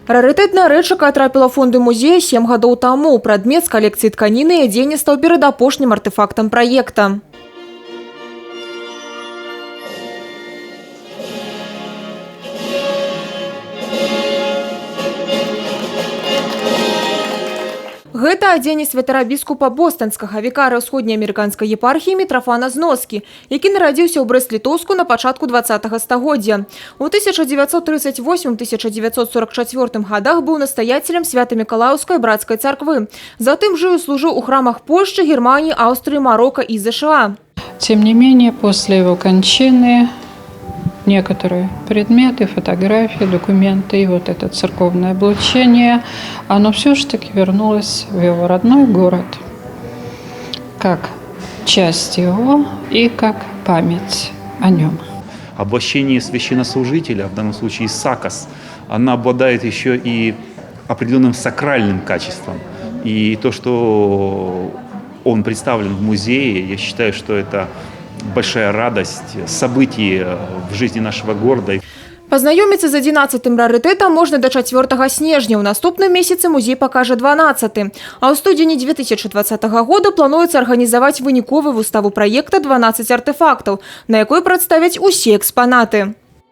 Рарытэтная рэч, якая трапіла ў фонды музея 7 гадоў таму. Прадмет з калекцыі тканіны і адзення стаў перадапошнім артэфактам праекта. Гэта адзенне святара біскупа бостанскага, вікара ўсходнеамерыканскай епархіі Мітрафана Зноскі, які нарадзіўся ў Брэст-Літоўску на пачатку 20-го стагоддзя. У 1938-1944 годах быў настаяцелем Свята-Мікалаўскай брацкай царквы. Затым жыў і служыў у храмах Польшчы, Германии, Австрии, Марокко и США. Тем не менее, после его кончины некоторые предметы, фотографии, документы и вот это церковное облачение, оно все-таки вернулось в его родной город, как часть его и как память о нем. Облачение священнослужителя, в данном случае сакос, она обладает еще и определенным сакральным качеством. И то, что он представлен в музее, я считаю, что это большая радость, событие в жизни нашего города. Пазнаёміцца з 11-м рарытэтам можна до 4 снежня. У наступным месяцы музей пакажа 12-ы. А ў студзені 2020 года плануецца арганізаваць выніковую выставу праекта «12 артефактаў», на якой прадставяць усе экспанаты.